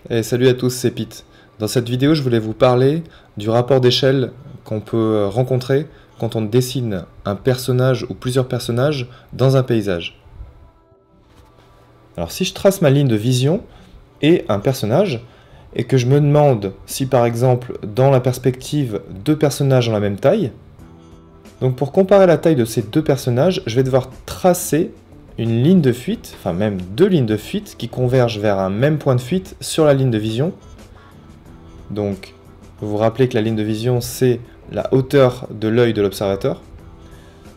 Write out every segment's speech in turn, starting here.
Et salut à tous, c'est Pete. Dans cette vidéo, je voulais vous parler du rapport d'échelle qu'on peut rencontrer quand on dessine un personnage ou plusieurs personnages dans un paysage. Alors si je trace ma ligne de vision et un personnage, et que je me demande si par exemple dans la perspective deux personnages ont la même taille, donc pour comparer la taille de ces deux personnages, je vais devoir tracer une ligne de fuite, enfin même deux lignes de fuite qui convergent vers un même point de fuite sur la ligne de vision. Donc, vous vous rappelez que la ligne de vision, c'est la hauteur de l'œil de l'observateur.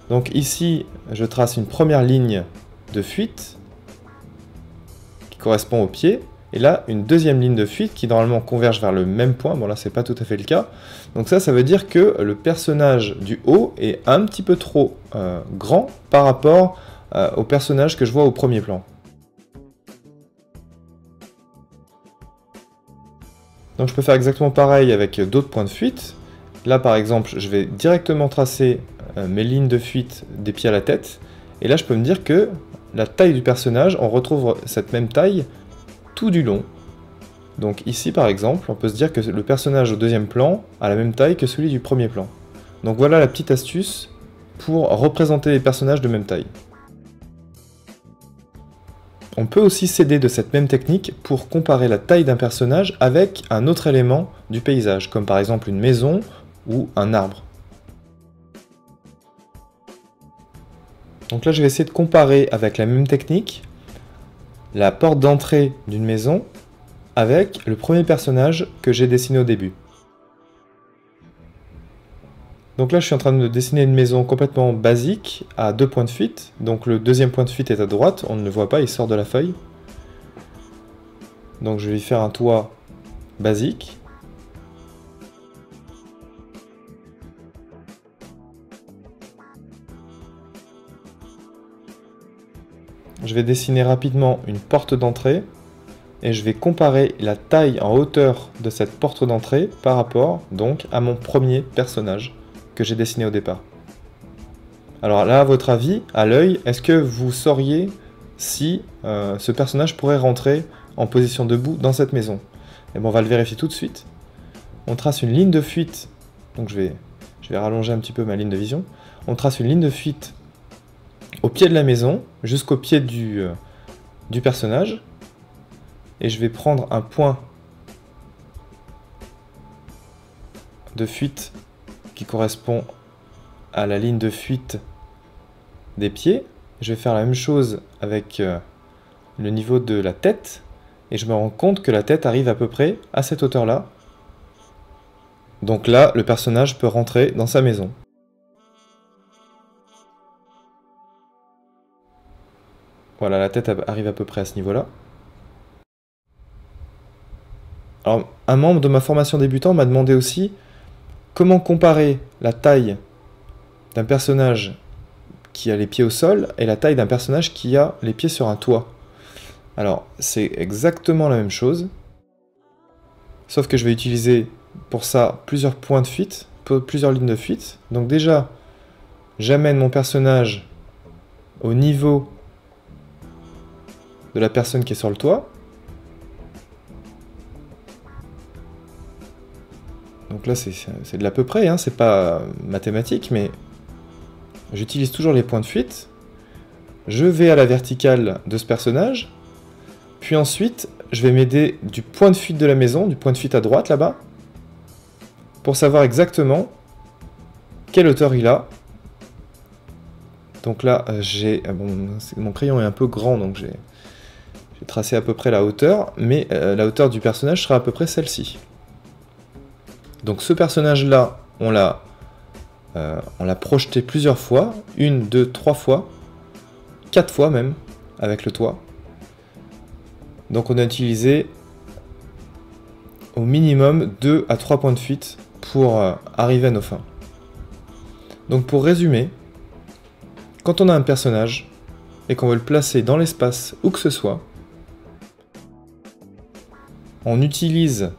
Donc ici, je trace une première ligne de fuite qui correspond au pied, et là, une deuxième ligne de fuite qui normalement converge vers le même point. Bon là, c'est pas tout à fait le cas. Donc ça veut dire que le personnage du haut est un petit peu trop grand par rapport au personnage que je vois au premier plan. Donc je peux faire exactement pareil avec d'autres points de fuite. Là par exemple, je vais directement tracer mes lignes de fuite des pieds à la tête. Et là je peux me dire que la taille du personnage, on retrouve cette même taille tout du long. Donc ici par exemple, on peut se dire que le personnage au deuxième plan a la même taille que celui du premier plan. Donc voilà la petite astuce pour représenter les personnages de même taille. On peut aussi s'aider de cette même technique pour comparer la taille d'un personnage avec un autre élément du paysage, comme par exemple une maison ou un arbre. Donc là je vais essayer de comparer avec la même technique la porte d'entrée d'une maison avec le premier personnage que j'ai dessiné au début. Donc là je suis en train de dessiner une maison complètement basique à deux points de fuite. Donc le deuxième point de fuite est à droite, on ne le voit pas, il sort de la feuille. Donc je vais faire un toit basique. Je vais dessiner rapidement une porte d'entrée et je vais comparer la taille en hauteur de cette porte d'entrée par rapport donc à mon premier personnage que j'ai dessiné au départ. Alors là, à votre avis, à l'œil, est-ce que vous sauriez si ce personnage pourrait rentrer en position debout dans cette maison? Et bon, on va le vérifier tout de suite. On trace une ligne de fuite, donc je vais rallonger un petit peu ma ligne de vision. On trace une ligne de fuite au pied de la maison, jusqu'au pied du personnage. Et je vais prendre un point de fuite qui correspond à la ligne de fuite des pieds. Je vais faire la même chose avec le niveau de la tête. Et je me rends compte que la tête arrive à peu près à cette hauteur-là. Donc là, le personnage peut rentrer dans sa maison. Voilà, la tête arrive à peu près à ce niveau-là. Alors, un membre de ma formation débutant m'a demandé aussi comment comparer la taille d'un personnage qui a les pieds au sol et la taille d'un personnage qui a les pieds sur un toit. Alors, c'est exactement la même chose, sauf que je vais utiliser pour ça plusieurs points de fuite, plusieurs lignes de fuite. Donc déjà, j'amène mon personnage au niveau de la personne qui est sur le toit. Donc là, c'est de l'à peu près, hein, c'est pas mathématique, mais j'utilise toujours les points de fuite. Je vais à la verticale de ce personnage, puis ensuite, je vais m'aider du point de fuite de la maison, du point de fuite à droite, là-bas, pour savoir exactement quelle hauteur il a. Donc là, mon crayon est un peu grand, donc j'ai tracé à peu près la hauteur, mais la hauteur du personnage sera à peu près celle-ci. Donc ce personnage-là, on l'a projeté plusieurs fois, 1, 2, 3 fois, 4 fois même, avec le toit. Donc on a utilisé au minimum 2 à 3 points de fuite pour arriver à nos fins. Donc pour résumer, quand on a un personnage et qu'on veut le placer dans l'espace où que ce soit, on utilise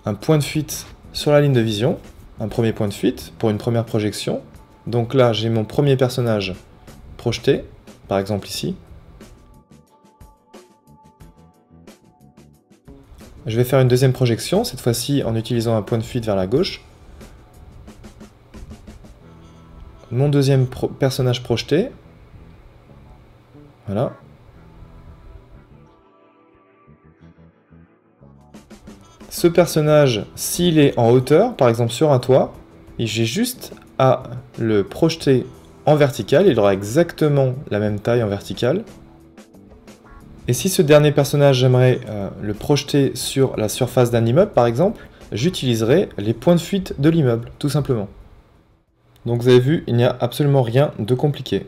un point de fuite sur la ligne de vision, un premier point de fuite pour une première projection. Donc là, j'ai mon premier personnage projeté, par exemple ici. Je vais faire une deuxième projection, cette fois-ci en utilisant un point de fuite vers la gauche. Mon deuxième personnage projeté. Voilà. Ce personnage, s'il est en hauteur, par exemple sur un toit, et j'ai juste à le projeter en vertical, il aura exactement la même taille en vertical. Et si ce dernier personnage, j'aimerais le projeter sur la surface d'un immeuble, par exemple, j'utiliserai les points de fuite de l'immeuble, tout simplement. Donc vous avez vu, il n'y a absolument rien de compliqué.